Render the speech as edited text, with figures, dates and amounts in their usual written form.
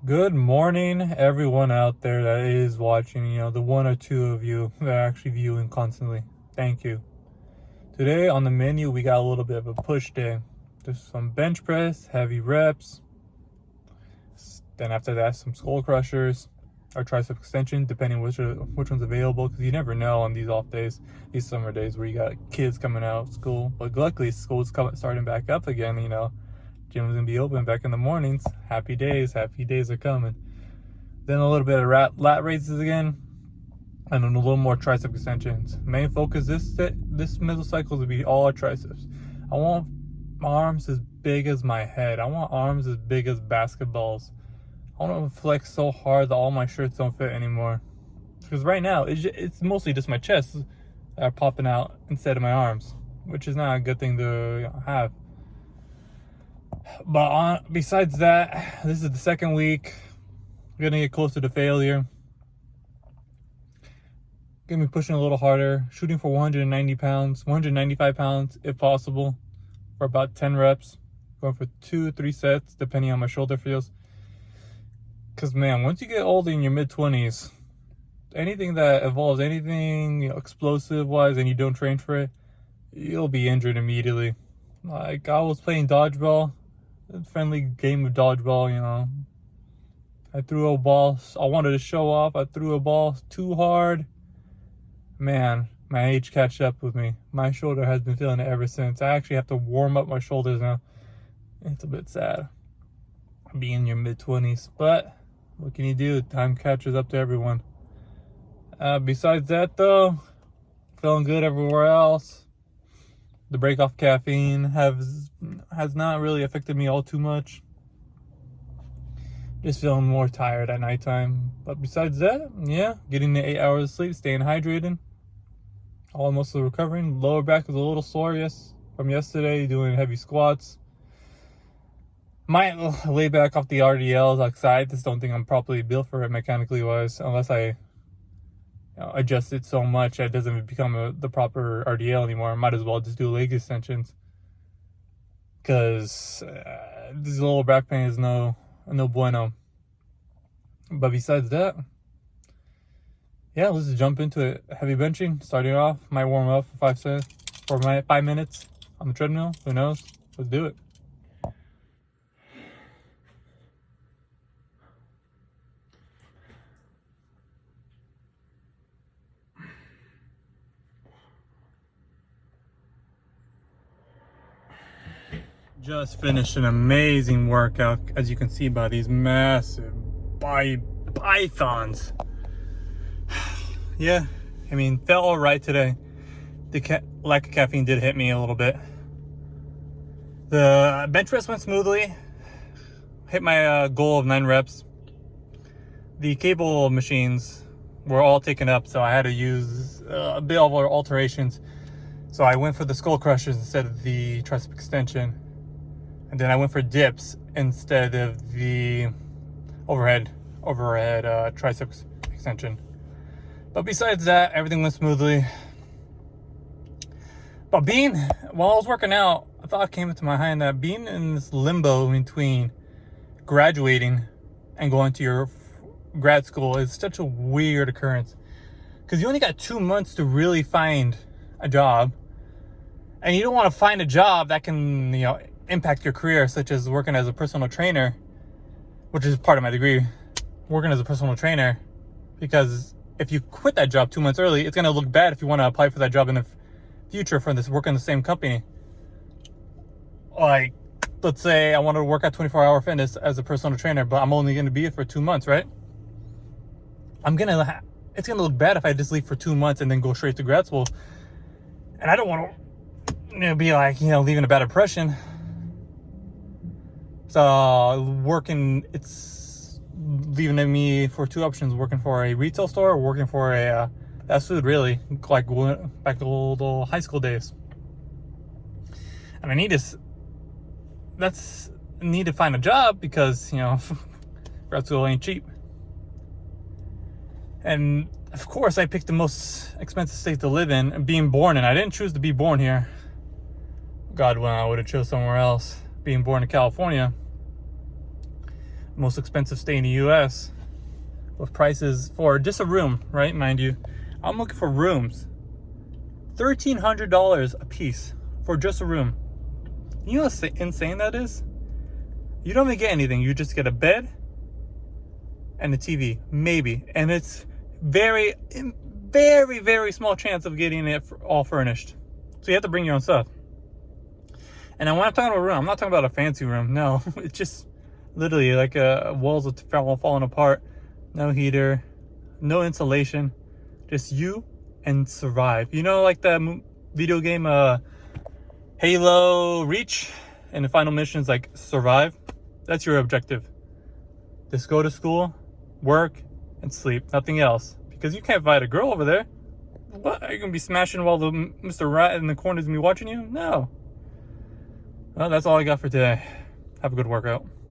Good morning, everyone out there that is watching, the one or two of you that are actually viewing constantly. Thank you. Today on the menu, we got a little bit of a push day. Just some bench press, heavy reps. Then after that, some skull crushers or tricep extension, depending which one's available, because you never know on these off days, these summer days where you got kids coming out of school. But luckily, school's starting back up again, Gym's gonna be open back in the mornings. Happy days are coming. Then a little bit of lat raises again, and then a little more tricep extensions. Main focus this middle cycle to be all triceps. I want arms as big as my head. I want arms as big as basketballs. I want to flex so hard that all my shirts don't fit anymore. Because right now it's mostly just my chest that are popping out instead of my arms, which is not a good thing to have. But besides that, this is the second week. We're gonna get closer to failure. Gonna be pushing a little harder, shooting for 190 pounds, 195 pounds if possible, for about 10 reps. Going for 2-3 sets, depending on my shoulder feels. Because, man, once you get older in your mid-20s, anything that involves anything explosive-wise and you don't train for it, you'll be injured immediately. Like, I was playing dodgeball, a friendly game of dodgeball, I threw a ball. I wanted to show off. I threw a ball too hard. Man, my age catch up with me. My shoulder has been feeling it ever since. I actually have to warm up my shoulders now. It's a bit sad being in your mid-20s. But what can you do? Time catches up to everyone. Besides that, though, feeling good everywhere else. The break off caffeine has not really affected me all too much. Just feeling more tired at nighttime. But besides that, yeah, getting the 8 hours of sleep, staying hydrated. Almost recovering. Lower back is a little sore, from yesterday, doing heavy squats. Might lay back off the RDLs. Like I just don't think I'm properly built for it mechanically wise, unless I adjust it so much it doesn't become the proper RDL anymore. I might as well just do leg extensions, because this lower back pain is no bueno. But besides that, yeah, let's just jump into it. Heavy benching, starting off. Might warm up for 5 minutes on the treadmill. Who knows? Let's do it. Just finished an amazing workout, as you can see by these massive pythons. Yeah, felt all right today. The lack of caffeine did hit me a little bit. The bench press went smoothly. Hit my goal of 9 reps. The cable machines were all taken up, so I had to use a bit of alterations. So I went for the skull crushers instead of the tricep extension. And then I went for dips instead of the overhead triceps extension. But besides that, everything went smoothly. But while I was working out, a thought came into my mind that being in this limbo between graduating and going to your grad school is such a weird occurrence. Because you only got 2 months to really find a job. And you don't want to find a job that can, impact your career, such as working as a personal trainer, which is part of my degree, working as a personal trainer, because if you quit that job 2 months early, it's going to look bad if you want to apply for that job in the future for this work in the same company. Like, let's say I wanted to work at 24 Hour Fitness as a personal trainer, but I'm only going to be it for 2 months, right? It's going to look bad if I just leave for 2 months and then go straight to grad school. And I don't want to be like, leaving a bad impression. So it's leaving me for 2 options: working for a retail store or working for a fast food, really, like going back to old high school days. And I need to find a job, because grad school ain't cheap. And of course I picked the most expensive state to live in, and being born in. I didn't choose to be born here. God, when I would have chose somewhere else. Being born in California. most expensive state in the US, with prices for just a room, right? Mind you, I'm looking for rooms. $1,300 a piece for just a room. You know how insane that is? You don't even get anything. You just get a bed and a TV, maybe. And it's very, very small chance of getting it all furnished. So you have to bring your own stuff. And when I'm talking about a room, I'm not talking about a fancy room. No, it's just literally like walls are falling apart. No heater, no insulation. Just you and survive. You know, like the video game Halo Reach, and the final mission is like survive. That's your objective. Just go to school, work, and sleep. Nothing else. Because you can't fight a girl over there. What? Are you going to be smashing while the Mr. Rat in the corner is going to be watching you? No. Well, that's all I got for today. Have a good workout.